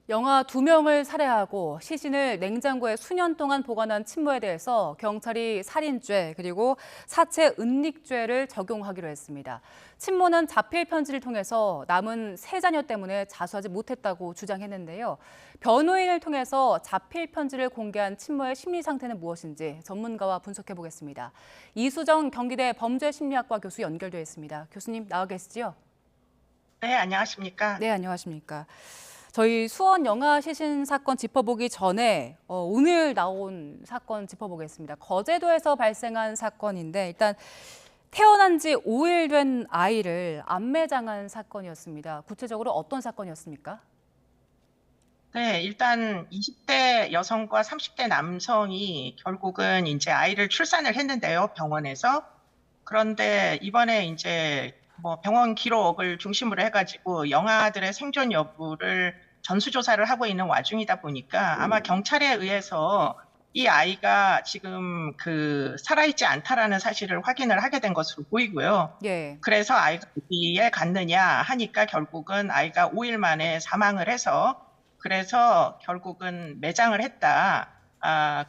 영아 2명을 살해하고 시신을 냉장고에 수년 동안 보관한 친모에 대해서 경찰이 살인죄 그리고 사체 은닉죄를 적용하기로 했습니다. 친모는 자필 편지를 통해서 남은 3자녀 때문에 자수하지 못했다고 주장했는데요. 변호인을 통해서 자필 편지를 공개한 친모의 심리 상태는 무엇인지 전문가와 분석해 보겠습니다. 이수정 경기대 범죄심리학과 교수 연결되어 있습니다. 교수님 나와 계시죠? 네, 안녕하십니까? 네, 안녕하십니까. 저희 수원 영아 시신 사건 짚어보기 전에 오늘 나온 사건 짚어보겠습니다. 거제도에서 발생한 사건인데 일단 태어난 지 5일 된 아이를 암매장한 사건이었습니다. 구체적으로 어떤 사건이었습니까? 네, 일단 20대 여성과 30대 남성이 결국은 이제 아이를 출산을 했는데요, 병원에서. 그런데 이번에 이제 뭐 병원 기록을 중심으로 해가지고 영아들의 생존 여부를 전수조사를 하고 있는 와중이다 보니까 아마 경찰에 의해서 이 아이가 지금 살아있지 않다라는 사실을 확인을 하게 된 것으로 보이고요. 예. 그래서 아이가 어디에 갔느냐 하니까 결국은 아이가 5일 만에 사망을 해서 그래서 결국은 매장을 했다.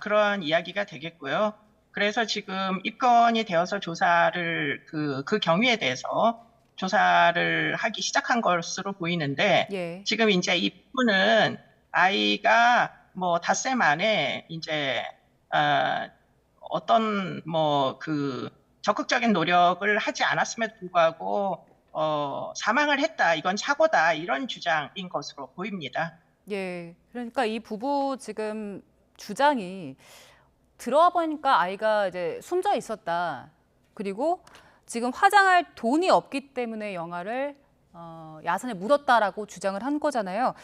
그런 이야기가 되겠고요. 그래서 지금 입건이 되어서 조사를 그 경위에 대해서 조사를 하기 시작한 것으로 보이는데 예. 지금 이제 이 부분은 아이가 뭐 닷새 만에 이제 어떤 적극적인 노력을 하지 않았음에도 불구하고 사망을 했다. 이건 사고다. 이런 주장인 것으로 보입니다. 예. 그러니까 이 부부 지금 주장이 들어와 보니까 아이가 이제 숨져 있었다. 그리고 지금 화장할 돈이 없기 때문에 영아를 야산에 묻었다라고 주장을 한 거잖아요.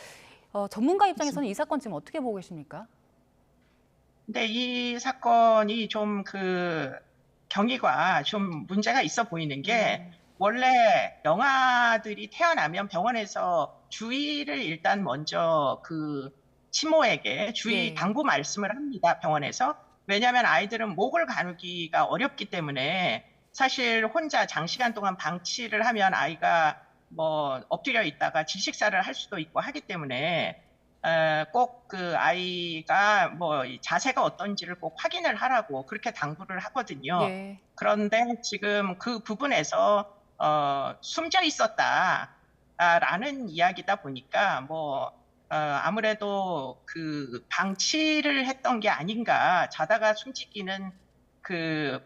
전문가 입장에서는 이 사건 지금 어떻게 보고 계십니까? 근데 이 사건이 좀 경위가 좀 문제가 있어 보이는 게 원래 영아들이 태어나면 병원에서 주의를 일단 먼저 친모에게 주의 예. 당부 말씀을 합니다. 병원에서. 왜냐하면 아이들은 목을 가누기가 어렵기 때문에 사실 혼자 장시간 동안 방치를 하면 아이가 뭐 엎드려 있다가 질식사를 할 수도 있고 하기 때문에 꼭 아이가 뭐 자세가 어떤지를 꼭 확인을 하라고 그렇게 당부를 하거든요. 예. 그런데 지금 그 부분에서 숨져 있었다라는 이야기다 보니까 아무래도 방치를 했던 게 아닌가. 자다가 숨지기는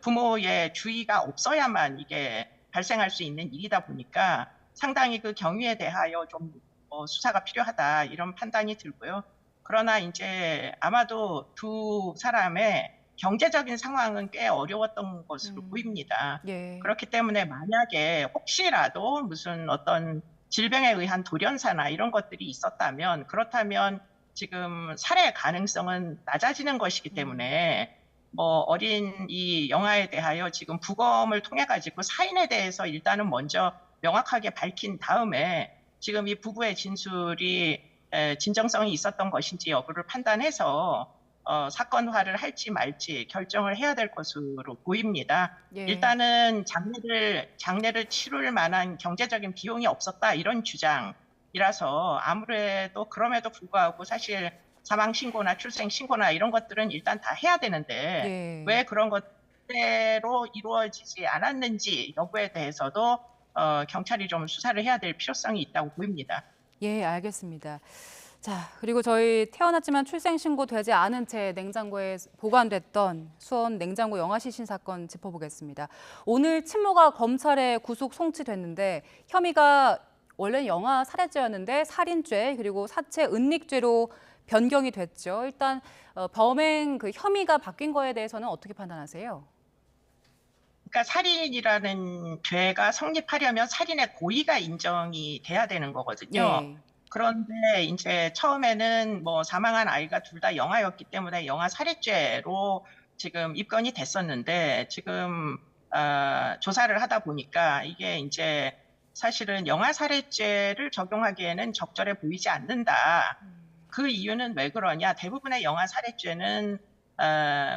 부모의 주의가 없어야만 이게 발생할 수 있는 일이다 보니까 상당히 그 경위에 대하여 좀 수사가 필요하다 이런 판단이 들고요. 그러나 이제 아마도 두 사람의 경제적인 상황은 꽤 어려웠던 것으로 보입니다. 예. 그렇기 때문에 만약에 혹시라도 무슨 어떤 질병에 의한 돌연사나 이런 것들이 있었다면 그렇다면 지금 살해 가능성은 낮아지는 것이기 때문에 뭐 어린 이 영아에 대하여 지금 부검을 통해 가지고 사인에 대해서 일단은 먼저 명확하게 밝힌 다음에 지금 이 부부의 진술이 진정성이 있었던 것인지 여부를 판단해서 사건화를 할지 말지 결정을 해야 될 것으로 보입니다. 예. 일단은 장례를 치룰 만한 경제적인 비용이 없었다 이런 주장이라서 아무래도 그럼에도 불구하고 사실 사망 신고나 출생 신고나 이런 것들은 일단 다 해야 되는데 예. 왜 그런 것대로 이루어지지 않았는지 여부에 대해서도 경찰이 좀 수사를 해야 될 필요성이 있다고 보입니다. 예, 알겠습니다. 자, 그리고 저희 태어났지만 출생 신고되지 않은 채 냉장고에 보관됐던 수원 냉장고 영아 시신 사건 짚어보겠습니다. 오늘 친모가 검찰에 구속 송치됐는데 혐의가 원래는 영아 살해죄였는데 살인죄 그리고 사체 은닉죄로 변경이 됐죠. 일단 범행 혐의가 바뀐 거에 대해서는 어떻게 판단하세요? 그러니까 살인이라는 죄가 성립하려면 살인의 고의가 인정이 돼야 되는 거거든요. 예. 그런데 이제 처음에는 뭐 사망한 아이가 둘 다 영아였기 때문에 영아 살해죄로 지금 입건이 됐었는데 지금 조사를 하다 보니까 이게 이제 사실은 영아 살해죄를 적용하기에는 적절해 보이지 않는다. 그 이유는 왜 그러냐? 대부분의 영아 살해죄는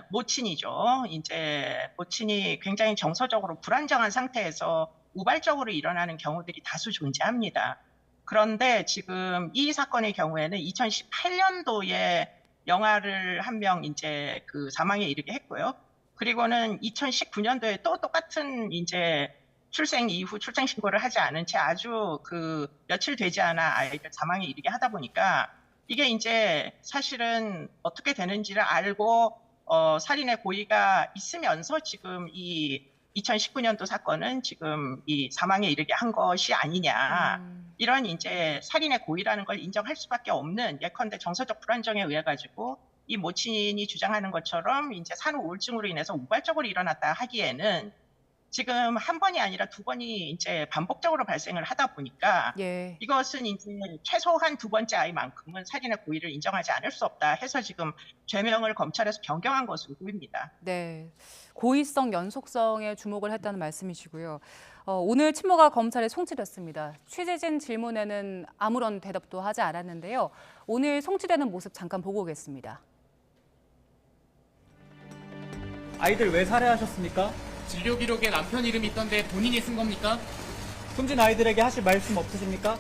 모친이죠. 이제 모친이 굉장히 정서적으로 불안정한 상태에서 우발적으로 일어나는 경우들이 다수 존재합니다. 그런데 지금 이 사건의 경우에는 2018년도에 영아를 한 명 이제 그 사망에 이르게 했고요. 그리고는 2019년도에 또 똑같은 이제 출생 이후 출생 신고를 하지 않은 채 아주 그 며칠 되지 않아 아이를 사망에 이르게 하다 보니까 이게 이제 사실은 어떻게 되는지를 알고 살인의 고의가 있으면서 지금 이 2019년도 사건은 지금 이 사망에 이르게 한 것이 아니냐. 이런 이제 살인의 고의라는 걸 인정할 수밖에 없는 예컨대 정서적 불안정에 의해 가지고 이 모친이 주장하는 것처럼 이제 산후 우울증으로 인해서 우발적으로 일어났다 하기에는 지금 한 번이 아니라 두 번이 이제 반복적으로 발생을 하다 보니까 예. 이것은 이제 최소한 두 번째 아이만큼은 살인의 고의를 인정하지 않을 수 없다 해서 지금 죄명을 검찰에서 변경한 것으로 보입니다. 네. 고의성, 연속성에 주목을 했다는 말씀이시고요. 오늘 친모가 검찰에 송치됐습니다. 취재진 질문에는 아무런 대답도 하지 않았는데요. 오늘 송치되는 모습 잠깐 보고 오겠습니다. 아이들 왜 살해하셨습니까? 진료 기록에 남편 이름이 있던데 본인이 쓴 겁니까? 숨진 아이들에게 하실 말씀 없으십니까?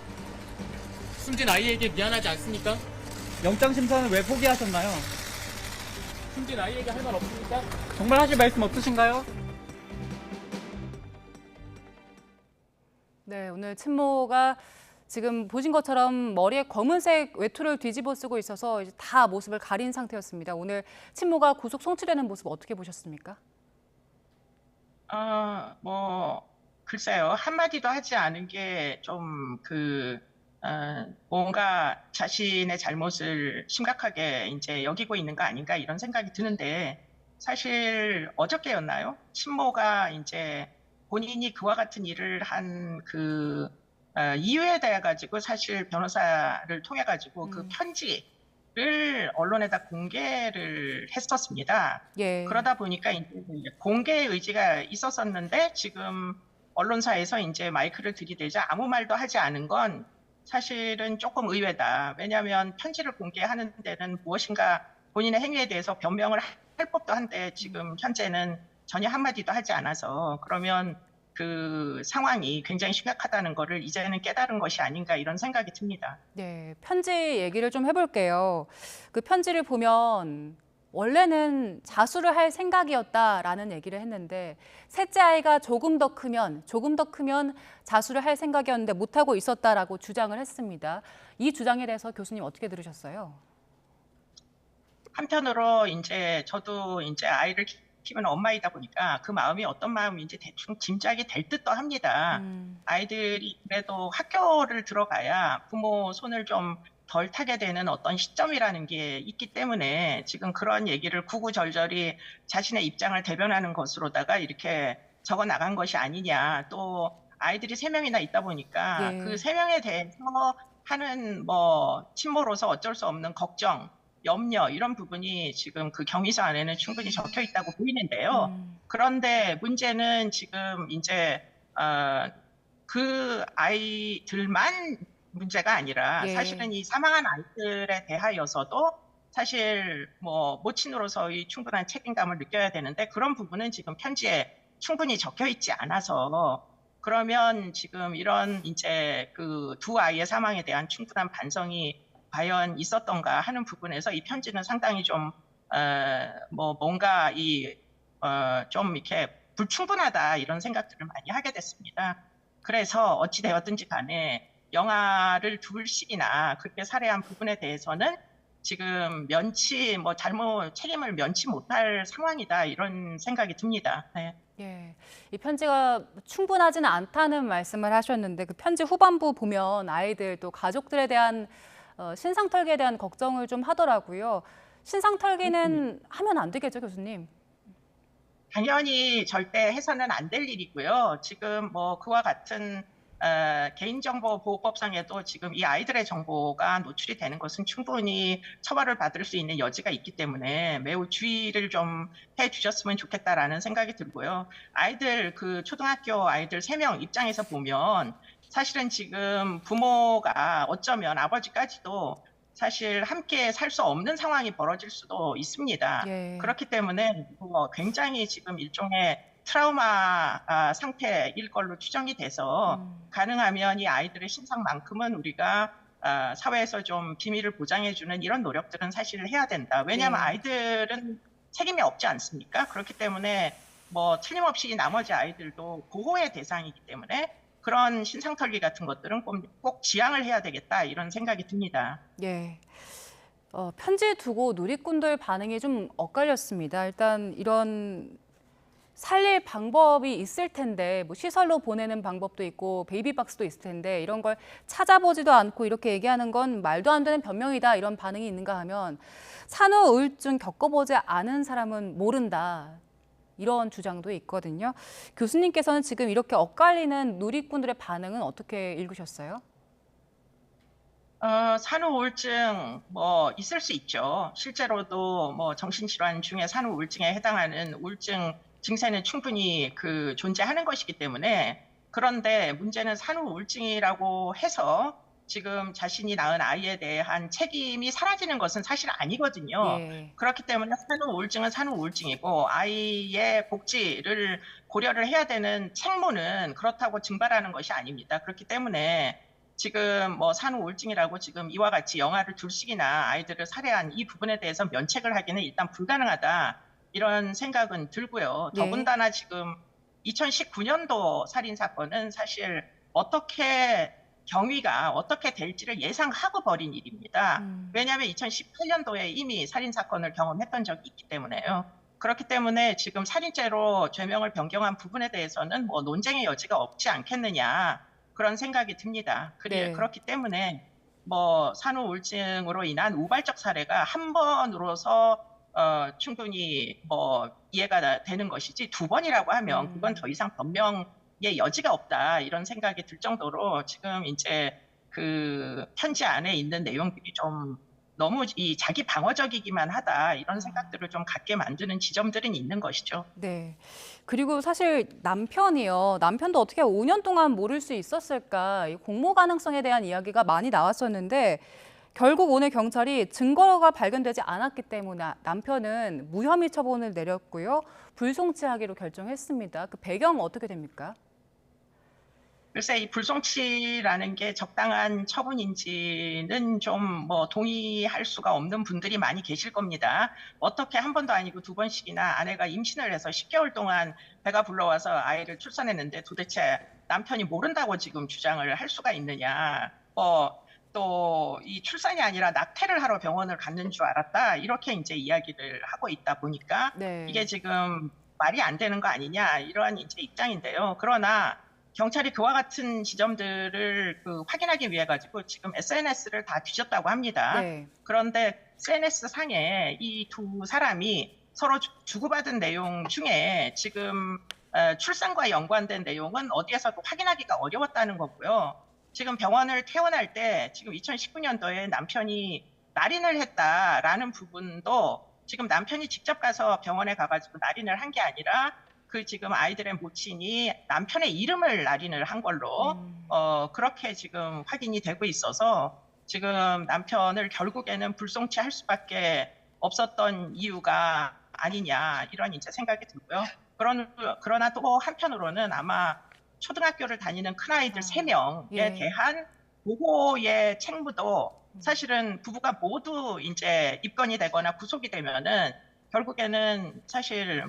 숨진 아이에게 미안하지 않습니까? 영장 심사는 왜 포기하셨나요? 숨진 아이에게 할 말 없습니까? 정말 하실 말씀 없으신가요? 네, 오늘 친모가 지금 보신 것처럼 머리에 검은색 외투를 뒤집어 쓰고 있어서 이제 다 모습을 가린 상태였습니다. 오늘 친모가 구속 송치되는 모습 어떻게 보셨습니까? 글쎄요. 한마디도 하지 않은 게 뭔가 자신의 잘못을 심각하게 이제 여기고 있는 거 아닌가 이런 생각이 드는데 사실 어저께였나요? 친모가 이제 본인이 그와 같은 일을 한 이유에 대해 가지고 사실 변호사를 통해 가지고 그 편지를 언론에다 공개를 했었습니다. 예. 그러다 보니까 이제 공개의 의지가 있었었는데 지금 언론사에서 이제 마이크를 들이대자 아무 말도 하지 않은 건 사실은 조금 의외다. 왜냐하면 편지를 공개하는 데는 무엇인가 본인의 행위에 대해서 변명을 할 법도 한데 지금 현재는 전혀 한마디도 하지 않아서 그러면 그 상황이 굉장히 심각하다는 거를 이제는 깨달은 것이 아닌가 이런 생각이 듭니다. 네, 편지 얘기를 좀 해볼게요. 그 편지를 보면 원래는 자수를 할 생각이었다라는 얘기를 했는데 셋째 아이가 조금 더 크면 자수를 할 생각이었는데 못하고 있었다라고 주장을 했습니다. 이 주장에 대해서 교수님 어떻게 들으셨어요? 한편으로 이제 저도 이제 아이를 키우는 엄마이다 보니까 그 마음이 어떤 마음인지 대충 짐작이 될 듯도 합니다. 아이들이 그래도 학교를 들어가야 부모 손을 좀 덜 타게 되는 어떤 시점이라는 게 있기 때문에 지금 그런 얘기를 구구절절히 자신의 입장을 대변하는 것으로다가 이렇게 적어 나간 것이 아니냐. 또 아이들이 3명이나 있다 보니까 예. 그 3명에 대해서 하는 친모로서 어쩔 수 없는 걱정, 염려 이런 부분이 지금 그 경위서 안에는 충분히 적혀 있다고 보이는데요. 그런데 문제는 지금 이제 그 아이들만 문제가 아니라 예. 사실은 이 사망한 아이들에 대하여서도 사실 모친으로서의 충분한 책임감을 느껴야 되는데 그런 부분은 지금 편지에 충분히 적혀 있지 않아서 그러면 지금 이런 이제 그 두 아이의 사망에 대한 충분한 반성이 과연 있었던가 하는 부분에서 이 편지는 상당히 좀 뭔가 좀 이렇게 불충분하다 이런 생각들을 많이 하게 됐습니다. 그래서 어찌 되었든지 간에 영아를 둘씩이나 그렇게 살해한 부분에 대해서는 지금 책임을 면치 못할 상황이다 이런 생각이 듭니다. 네. 예, 이 편지가 충분하지는 않다는 말씀을 하셨는데 그 편지 후반부 보면 아이들 또 가족들에 대한 신상털기에 대한 걱정을 좀 하더라고요. 신상털기는 하면 안 되겠죠, 교수님? 당연히 절대 해서는 안 될 일이고요. 지금 그와 같은 개인정보보호법상에도 지금 이 아이들의 정보가 노출이 되는 것은 충분히 처벌을 받을 수 있는 여지가 있기 때문에 매우 주의를 좀 해주셨으면 좋겠다라는 생각이 들고요. 초등학교 아이들 3명 입장에서 보면 사실은 지금 부모가 어쩌면 아버지까지도 사실 함께 살 수 없는 상황이 벌어질 수도 있습니다. 예. 그렇기 때문에 굉장히 지금 일종의 트라우마 상태일 걸로 추정이 돼서 가능하면 이 아이들의 신상만큼은 우리가 사회에서 좀 비밀을 보장해주는 이런 노력들은 사실 해야 된다. 왜냐하면 네. 아이들은 책임이 없지 않습니까? 그렇기 때문에 뭐 틀림없이 나머지 아이들도 보호의 대상이기 때문에 그런 신상털기 같은 것들은 꼭 지양을 해야 되겠다 이런 생각이 듭니다. 예. 편지 두고 누리꾼들 반응이 좀 엇갈렸습니다. 일단 이런 살릴 방법이 있을 텐데 뭐 시설로 보내는 방법도 있고 베이비박스도 있을 텐데 이런 걸 찾아보지도 않고 이렇게 얘기하는 건 말도 안 되는 변명이다 이런 반응이 있는가 하면 산후우울증 겪어보지 않은 사람은 모른다 이런 주장도 있거든요. 교수님께서는 지금 이렇게 엇갈리는 누리꾼들의 반응은 어떻게 읽으셨어요? 산후우울증 뭐 있을 수 있죠. 실제로도 뭐 정신질환 중에 산후우울증에 해당하는 우울증 증세는 충분히 존재하는 것이기 때문에 그런데 문제는 산후우울증이라고 해서 지금 자신이 낳은 아이에 대한 책임이 사라지는 것은 사실 아니거든요. 예. 그렇기 때문에 산후우울증은 산후우울증이고 아이의 복지를 고려를 해야 되는 책무는 그렇다고 증발하는 것이 아닙니다. 그렇기 때문에 지금 뭐 산후우울증이라고 지금 이와 같이 영아를 둘씩이나 아이들을 살해한 이 부분에 대해서 면책을 하기는 일단 불가능하다. 이런 생각은 들고요. 네. 더군다나 지금 2019년도 살인 사건은 사실 경위가 어떻게 될지를 예상하고 벌인 일입니다. 왜냐하면 2018년도에 이미 살인 사건을 경험했던 적이 있기 때문에요. 그렇기 때문에 지금 살인죄로 죄명을 변경한 부분에 대해서는 뭐 논쟁의 여지가 없지 않겠느냐 그런 생각이 듭니다. 네. 그렇기 때문에 뭐 산후우울증으로 인한 우발적 사례가 한 번으로서 충분히 뭐 이해가 되는 것이지 두 번이라고 하면 그건 더 이상 변명의 여지가 없다 이런 생각이 들 정도로 지금 이제 편지 안에 있는 내용들이 좀 너무 이 자기 방어적이기만 하다 이런 생각들을 좀 갖게 만드는 지점들은 있는 것이죠. 네. 그리고 사실 남편도 어떻게 5년 동안 모를 수 있었을까? 이 공모 가능성에 대한 이야기가 많이 나왔었는데 결국 오늘 경찰이 증거가 발견되지 않았기 때문에 남편은 무혐의 처분을 내렸고요. 불송치하기로 결정했습니다. 그 배경 어떻게 됩니까? 글쎄, 이 불송치라는 게 적당한 처분인지는 좀 뭐 동의할 수가 없는 분들이 많이 계실 겁니다. 어떻게 한 번도 아니고 두 번씩이나 아내가 임신을 해서 10개월 동안 배가 불러와서 아이를 출산했는데 도대체 남편이 모른다고 지금 주장을 할 수가 있느냐. 또 이 출산이 아니라 낙태를 하러 병원을 갔는 줄 알았다. 이렇게 이제 이야기를 하고 있다 보니까 네. 이게 지금 말이 안 되는 거 아니냐 이러한 이제 입장인데요. 그러나 경찰이 그와 같은 지점들을 확인하기 위해 가지고 지금 SNS를 다 뒤졌다고 합니다. 네. 그런데 SNS 상에 이 두 사람이 서로 주고받은 내용 중에 지금 출산과 연관된 내용은 어디에서도 확인하기가 어려웠다는 거고요. 지금 병원을 퇴원할 때 지금 2019년도에 남편이 날인을 했다라는 부분도 지금 남편이 직접 가서 병원에 가가지고 날인을 한 게 아니라 지금 아이들의 모친이 남편의 이름을 날인을 한 걸로 그렇게 지금 확인이 되고 있어서 지금 남편을 결국에는 불송치할 수밖에 없었던 이유가 아니냐 이런 이제 생각이 들고요. 그러나 또 한편으로는 아마 초등학교를 다니는 큰아이들 3명에 예. 대한 보호의 책무도 사실은 부부가 모두 이제 입건이 되거나 구속이 되면은 결국에는 사실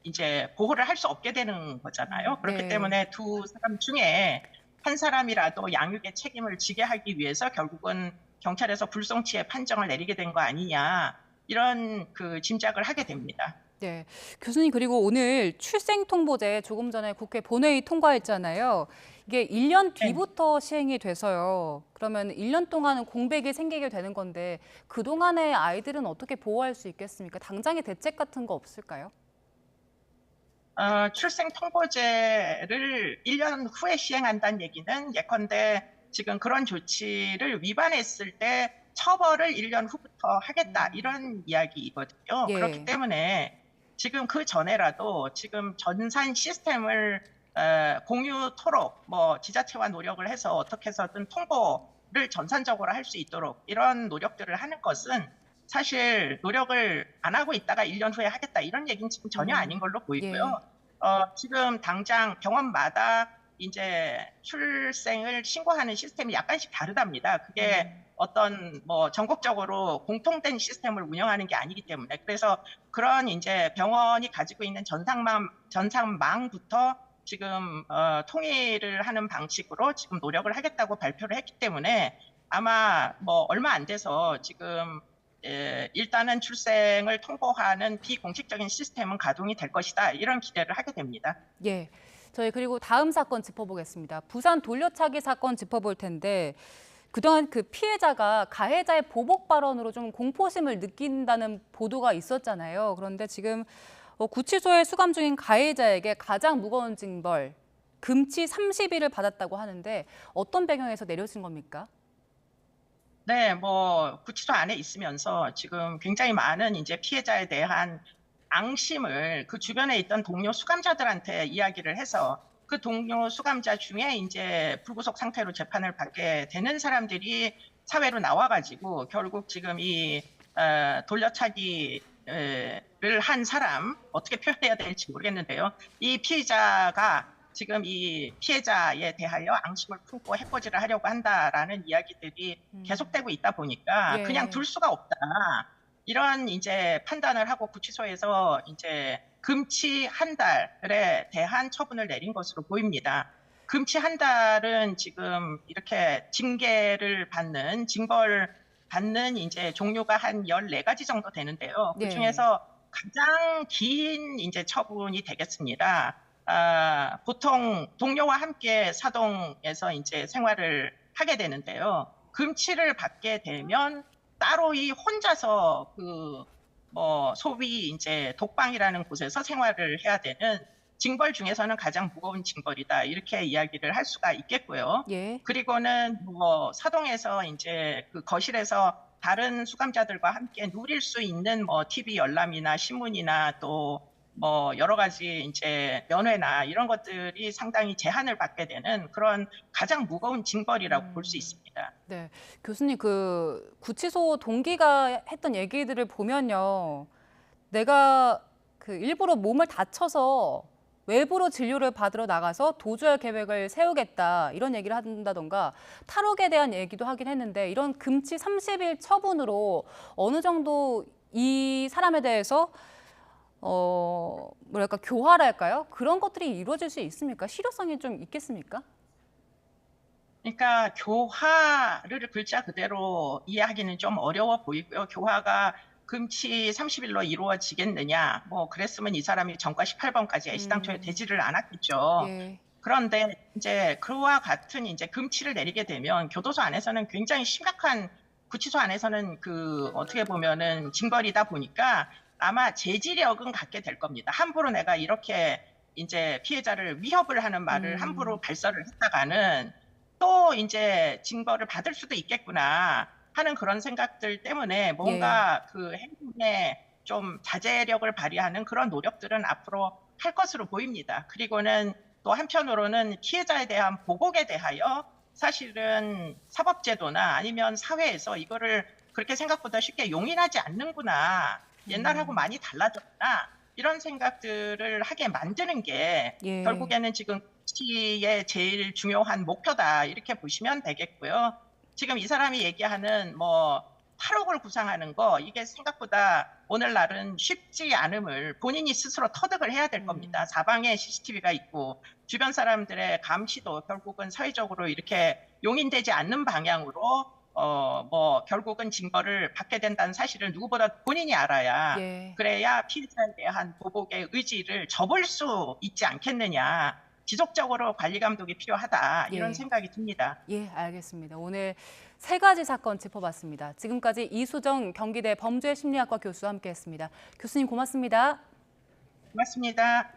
이제 보호를 할 수 없게 되는 거잖아요. 그렇기 네. 때문에 두 사람 중에 한 사람이라도 양육의 책임을 지게 하기 위해서 결국은 경찰에서 불송치의 판정을 내리게 된 거 아니냐 이런 짐작을 하게 됩니다. 네. 교수님, 그리고 오늘 출생통보제 조금 전에 국회 본회의 통과했잖아요. 이게 1년 뒤부터 시행이 돼서요. 그러면 1년 동안은 공백이 생기게 되는 건데 그동안의 아이들은 어떻게 보호할 수 있겠습니까? 당장의 대책 같은 거 없을까요? 출생통보제를 1년 후에 시행한다는 얘기는 예컨대 지금 그런 조치를 위반했을 때 처벌을 1년 후부터 하겠다 이런 이야기이거든요. 예. 그렇기 때문에 지금 그 전에라도 지금 전산 시스템을 공유토록 지자체와 노력을 해서 어떻게 해서든 통보를 전산적으로 할 수 있도록 이런 노력들을 하는 것은 사실 노력을 안 하고 있다가 1년 후에 하겠다 이런 얘기는 지금 전혀 아닌 걸로 보이고요. 지금 당장 병원마다 이제 출생을 신고하는 시스템이 약간씩 다르답니다. 그게 어떤 뭐 전국적으로 공통된 시스템을 운영하는 게 아니기 때문에 그래서 그런 이제 병원이 가지고 있는 전산망부터 지금 통일을 하는 방식으로 지금 노력을 하겠다고 발표를 했기 때문에 아마 뭐 얼마 안 돼서 지금 일단은 출생을 통보하는 비공식적인 시스템은 가동이 될 것이다. 이런 기대를 하게 됩니다. 예. 저희 그리고 다음 사건 짚어보겠습니다. 부산 돌려차기 사건 짚어볼 텐데 그동안 그 피해자가 가해자의 보복 발언으로 좀 공포심을 느낀다는 보도가 있었잖아요. 그런데 지금 구치소에 수감 중인 가해자에게 가장 무거운 징벌, 금치 30일을 받았다고 하는데 어떤 배경에서 내려진 겁니까? 네, 뭐 구치소 안에 있으면서 지금 굉장히 많은 이제 피해자에 대한 앙심을 그 주변에 있던 동료 수감자들한테 이야기를 해서 그 동료 수감자 중에 이제 불구속 상태로 재판을 받게 되는 사람들이 사회로 나와가지고 결국 지금 이 돌려차기를 한 사람 어떻게 표현해야 될지 모르겠는데요. 이 피의자가 지금 이 피해자에 대하여 앙심을 품고 해코지를 하려고 한다라는 이야기들이 계속되고 있다 보니까 예. 그냥 둘 수가 없다. 이런 이제 판단을 하고 구치소에서 이제 금치 한 달에 대한 처분을 내린 것으로 보입니다. 금치 한 달은 지금 이렇게 징계를 받는, 징벌 받는 이제 종류가 한 14가지 정도 되는데요. 그 네. 중에서 가장 긴 이제 처분이 되겠습니다. 보통 동료와 함께 사동에서 이제 생활을 하게 되는데요. 금치를 받게 되면 따로 이 혼자서 소위 이제 독방이라는 곳에서 생활을 해야 되는 징벌 중에서는 가장 무거운 징벌이다. 이렇게 이야기를 할 수가 있겠고요. 예. 그리고는 뭐 사동에서 이제 그 거실에서 다른 수감자들과 함께 누릴 수 있는 뭐 TV 열람이나 신문이나 또 뭐 여러 가지 이제 면회나 이런 것들이 상당히 제한을 받게 되는 그런 가장 무거운 징벌이라고 볼 수 있습니다. 네, 교수님 그 구치소 동기가 했던 얘기들을 보면요, 내가 그 일부러 몸을 다쳐서 외부로 진료를 받으러 나가서 도주할 계획을 세우겠다 이런 얘기를 한다던가 탈옥에 대한 얘기도 하긴 했는데 이런 금치 30일 처분으로 어느 정도 이 사람에 대해서 뭐랄까 교화랄까요? 그런 것들이 이루어질 수 있습니까? 실효성이 좀 있겠습니까? 그러니까 교화를 글자 그대로 이해하기는 좀 어려워 보이고요. 교화가 금치 30일로 이루어지겠느냐? 뭐 그랬으면 이 사람이 전과 18번까지 애시당초에 되지를 않았겠죠. 예. 그런데 이제 그와 같은 이제 금치를 내리게 되면 교도소 안에서는 굉장히 심각한 구치소 안에서는 그 어떻게 보면은 징벌이다 보니까 아마 제지력은 갖게 될 겁니다. 함부로 내가 이렇게 이제 피해자를 위협을 하는 말을 함부로 발설을 했다가는 또 이제 징벌을 받을 수도 있겠구나 하는 그런 생각들 때문에 뭔가 그 행동에 좀 자제력을 발휘하는 그런 노력들은 앞으로 할 것으로 보입니다. 그리고는 또 한편으로는 피해자에 대한 보복에 대하여 사실은 사법제도나 아니면 사회에서 이거를 그렇게 생각보다 쉽게 용인하지 않는구나. 옛날하고 많이 달라졌구나. 이런 생각들을 하게 만드는 게 예. 결국에는 지금 정치의 제일 중요한 목표다. 이렇게 보시면 되겠고요. 지금 이 사람이 얘기하는 뭐 8억을 구상하는 거 이게 생각보다 오늘날은 쉽지 않음을 본인이 스스로 터득을 해야 될 겁니다. 사방에 CCTV가 있고 주변 사람들의 감시도 결국은 사회적으로 이렇게 용인되지 않는 방향으로 뭐 결국은 징벌을 받게 된다는 사실을 누구보다 본인이 알아야 예. 그래야 피해자에 대한 보복의 의지를 접을 수 있지 않겠느냐. 지속적으로 관리 감독이 필요하다. 이런 예. 생각이 듭니다. 예, 알겠습니다. 오늘 3가지 사건 짚어봤습니다. 지금까지 이수정 경기대 범죄심리학과 교수와 함께했습니다. 교수님 고맙습니다. 고맙습니다.